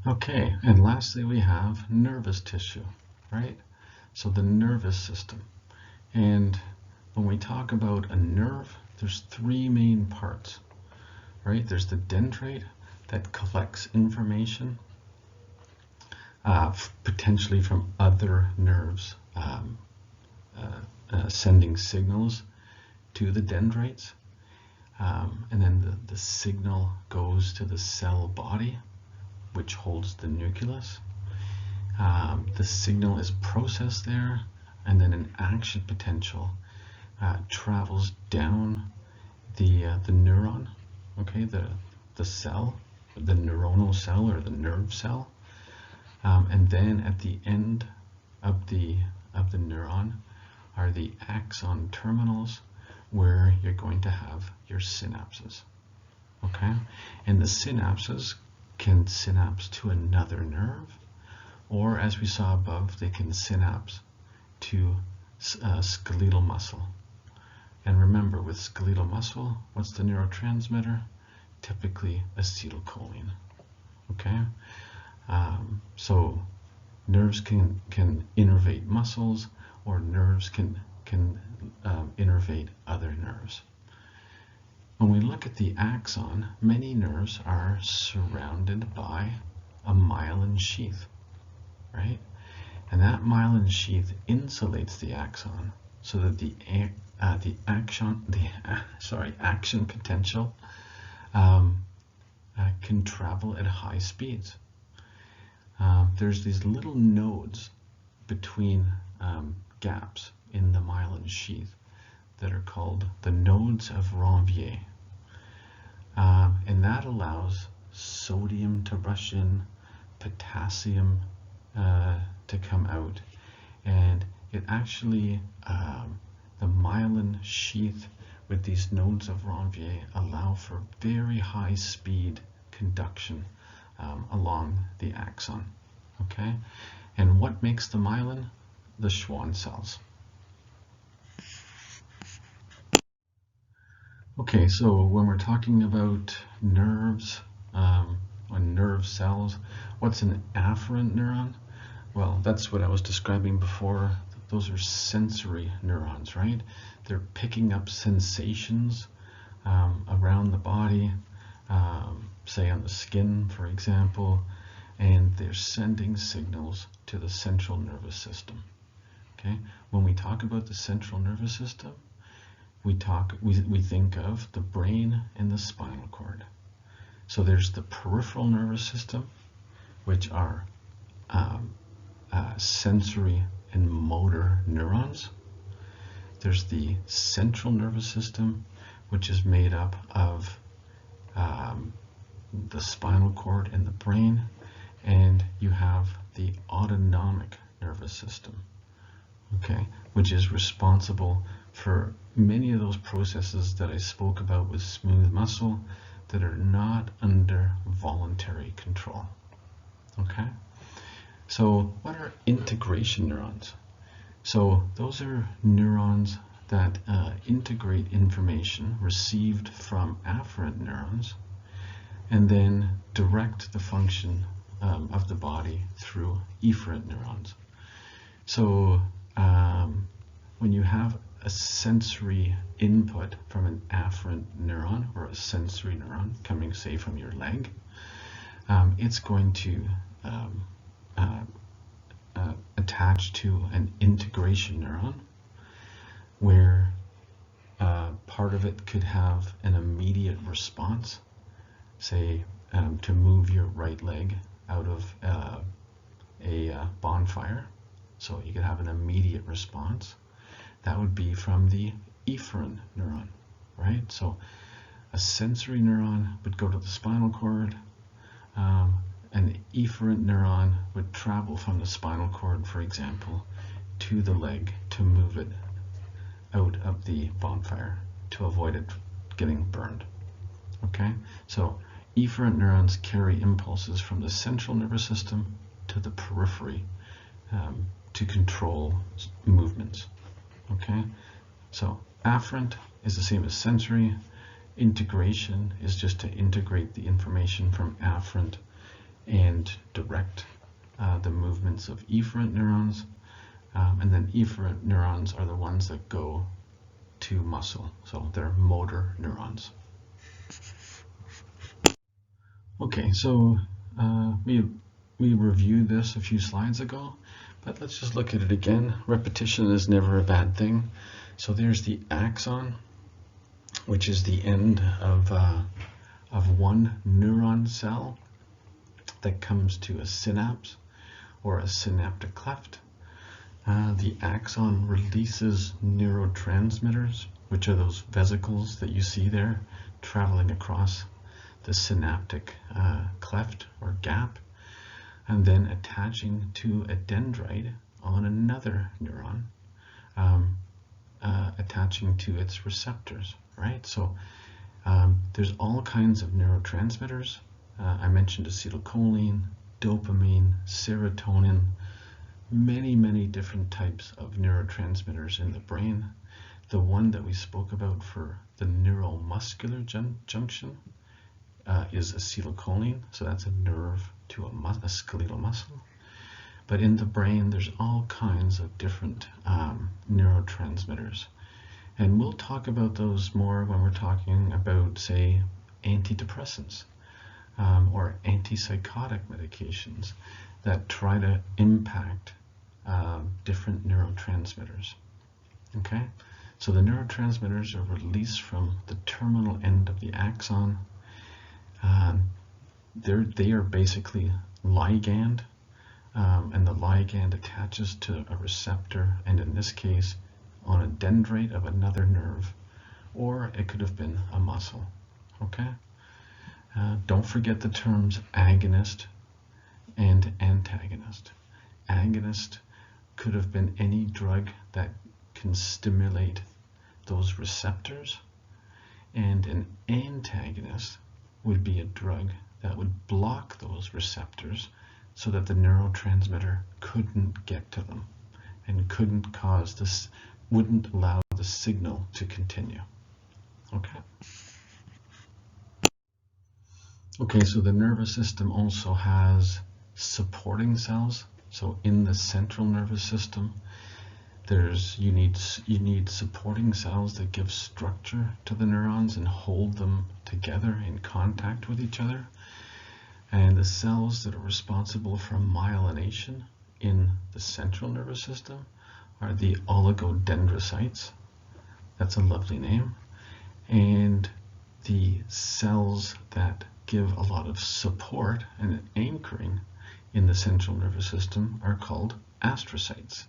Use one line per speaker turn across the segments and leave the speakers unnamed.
Okay, and lastly we have nervous tissue, right? So the nervous system. And when we talk about a nerve, there's three main parts, right? There's the dendrite that collects information, potentially from other nerves, sending signals to the dendrites. And then the signal goes to the cell body, which holds the nucleus. The signal is processed there, and then an action potential travels down the neuron, okay, the cell, the neuronal cell or the nerve cell, and then at the end of the neuron are the axon terminals, where you're going to have your synapses, okay, and the synapses can synapse to another nerve, or as we saw above, they can synapse to skeletal muscle. And remember, with skeletal muscle, what's the neurotransmitter? Typically acetylcholine. Okay, so nerves can innervate muscles, or nerves can innervate other nerves. When we look at the axon, many nerves are surrounded by a myelin sheath, right? And that myelin sheath insulates the axon so that the action potential can travel at high speeds. There's these little nodes between gaps in the myelin sheath that are called the nodes of Ranvier. And that allows sodium to rush in, potassium to come out, and it actually, the myelin sheath with these nodes of Ranvier allow for very high speed conduction along the axon, okay? And what makes the myelin? The Schwann cells. Okay, so when we're talking about nerves, or nerve cells, what's an afferent neuron? Well, that's what I was describing before. Those are sensory neurons, right? They're picking up sensations around the body, say on the skin, for example, and they're sending signals to the central nervous system. Okay, when we talk about the central nervous system, we think of the brain and the spinal cord. So there's the peripheral nervous system, which are sensory and motor neurons. There's the central nervous system, which is made up of the spinal cord and the brain, and you have the autonomic nervous system, okay, which is responsible for many of those processes that I spoke about with smooth muscle that are not under voluntary control. Okay, so what are integration neurons? So those are neurons that integrate information received from afferent neurons and then direct the function of the body through efferent neurons. So when you have a sensory input from an afferent neuron or a sensory neuron coming, say, from your leg, it's going to attach to an integration neuron where part of it could have an immediate response, say to move your right leg out of a bonfire. So you could have an immediate response. That would be from the efferent neuron, right? So a sensory neuron would go to the spinal cord. An efferent neuron would travel from the spinal cord, for example, to the leg to move it out of the bonfire to avoid it getting burned. Okay, so efferent neurons carry impulses from the central nervous system to the periphery to control movements. Okay, so afferent is the same as sensory. Integration is just to integrate the information from afferent and direct the movements of efferent neurons. And then efferent neurons are the ones that go to muscle, so they're motor neurons. Okay, so we reviewed this a few slides ago, but let's just look at it again. Repetition is never a bad thing. So there's the axon, which is the end of one neuron cell that comes to a synapse or a synaptic cleft. The axon releases neurotransmitters, which are those vesicles that you see there traveling across the synaptic cleft or gap, and then attaching to a dendrite on another neuron, attaching to its receptors, right? So there's all kinds of neurotransmitters. I mentioned acetylcholine, dopamine, serotonin, many different types of neurotransmitters in the brain. The one that we spoke about for the neuromuscular junction is acetylcholine, so that's a nerve to a skeletal muscle. But in the brain, there's all kinds of different neurotransmitters. And we'll talk about those more when we're talking about, say, antidepressants or antipsychotic medications that try to impact different neurotransmitters. Okay, so the neurotransmitters are released from the terminal end of the axon. They are basically ligand, and the ligand attaches to a receptor, and in this case on a dendrite of another nerve, or it could have been a muscle. Okay, don't forget the terms agonist and antagonist. Agonist could have been any drug that can stimulate those receptors, and an antagonist would be a drug that would block those receptors so that the neurotransmitter couldn't get to them and couldn't cause this, wouldn't allow the signal to continue. Okay. Okay, so the nervous system also has supporting cells. So in the central nervous system, you need supporting cells that give structure to the neurons and hold them together in contact with each other. And the cells that are responsible for myelination in the central nervous system are the oligodendrocytes. That's a lovely name. And the cells that give a lot of support and anchoring in the central nervous system are called astrocytes.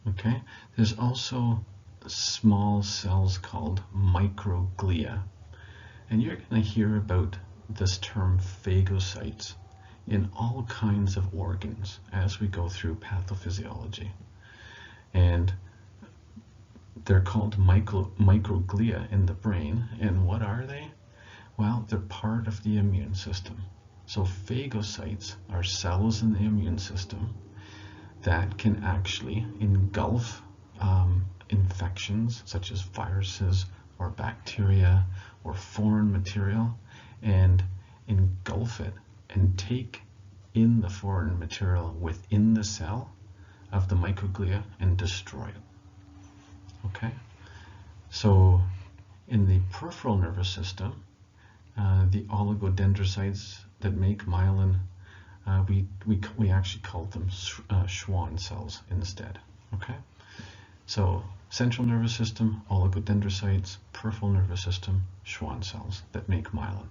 Okay, there's also small cells called microglia, and you're going to hear about this term phagocytes in all kinds of organs as we go through pathophysiology. And they're called microglia in the brain, and what are they? Well, they're part of the immune system. So phagocytes are cells in the immune system that can actually engulf infections such as viruses or bacteria or foreign material and engulf it and take in the foreign material within the cell of the microglia and destroy it. Okay, so in the peripheral nervous system, the oligodendrocytes that make myelin, we actually call them Schwann cells instead. Okay, so central nervous system, oligodendrocytes; peripheral nervous system, Schwann cells that make myelin.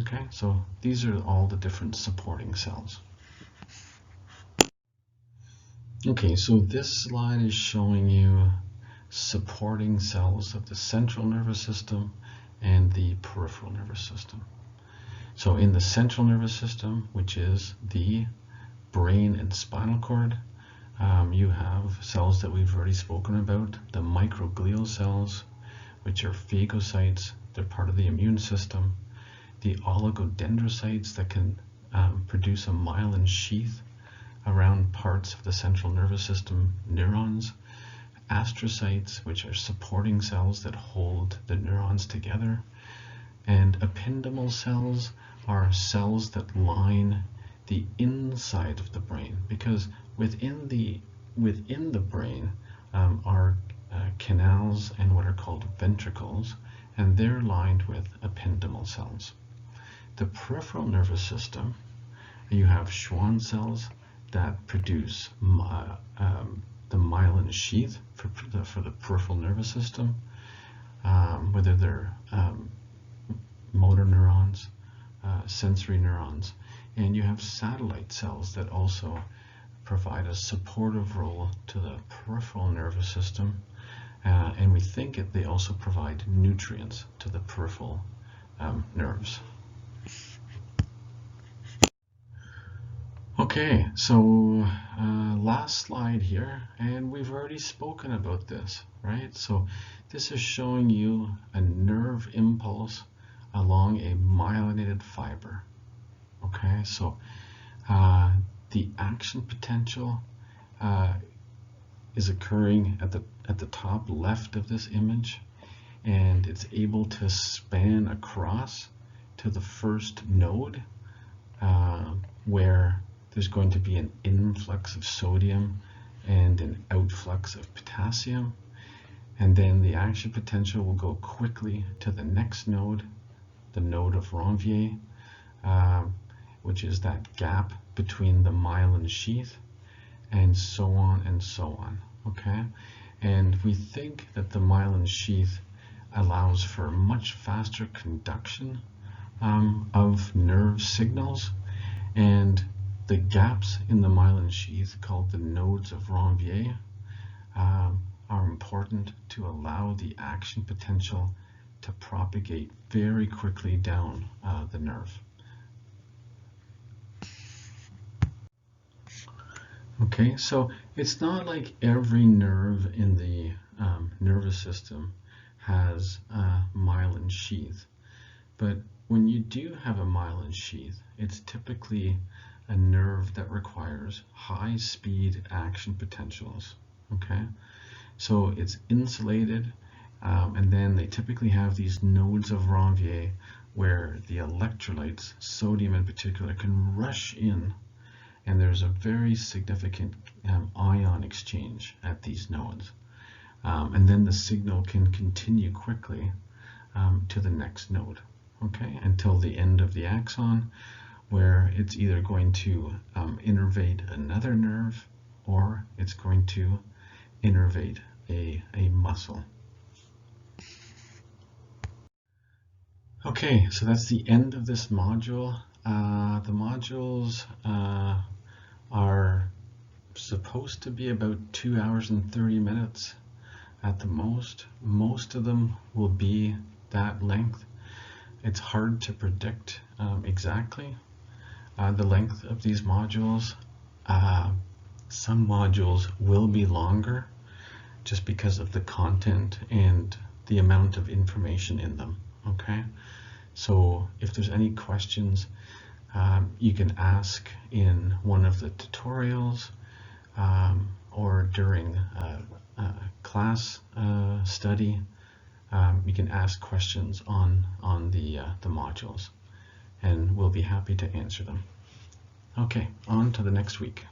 Okay, so these are all the different supporting cells. Okay, so this slide is showing you supporting cells of the central nervous system and the peripheral nervous system. So in the central nervous system, which is the brain and spinal cord, you have cells that we've already spoken about, the microglial cells, which are phagocytes. They're part of the immune system. The oligodendrocytes that can produce a myelin sheath around parts of the central nervous system neurons. Astrocytes, which are supporting cells that hold the neurons together. And ependymal cells are cells that line the inside of the brain, because within the brain are canals and what are called ventricles, and they're lined with ependymal cells. The peripheral nervous system, you have Schwann cells that produce the myelin sheath for the peripheral nervous system, whether they're motor neurons, sensory neurons, and you have satellite cells that also provide a supportive role to the peripheral nervous system, and we think that they also provide nutrients to the peripheral nerves. Okay, so last slide here, and we've already spoken about this, right? So this is showing you a nerve impulse along a myelinated fiber. Okay, so the action potential is occurring at the top left of this image, and it's able to span across to the first node where there's going to be an influx of sodium and an outflux of potassium, and then the action potential will go quickly to the next node, the node of Ranvier, which is that gap between the myelin sheath, and so on and so on. Okay, and we think that the myelin sheath allows for much faster conduction of nerve signals, and the gaps in the myelin sheath, called the nodes of Ranvier, are important to allow the action potential to propagate very quickly down the nerve. Okay, so it's not like every nerve in the nervous system has a myelin sheath, but when you do have a myelin sheath, it's typically a nerve that requires high-speed action potentials. Okay, so it's insulated, and then they typically have these nodes of Ranvier where the electrolytes, sodium in particular, can rush in, and there's a very significant ion exchange at these nodes, and then the signal can continue quickly to the next node, okay, until the end of the axon, where it's either going to innervate another nerve, or it's going to innervate a muscle. Okay, so that's the end of this module. The modules are supposed to be about 2 hours and 30 minutes at the most. Most of them will be that length. It's hard to predict exactly the length of these modules. Some modules will be longer just because of the content and the amount of information in them. Okay, so if there's any questions, you can ask in one of the tutorials or during class study. You can ask questions on the modules, and we'll be happy to answer them. Okay, on to the next week.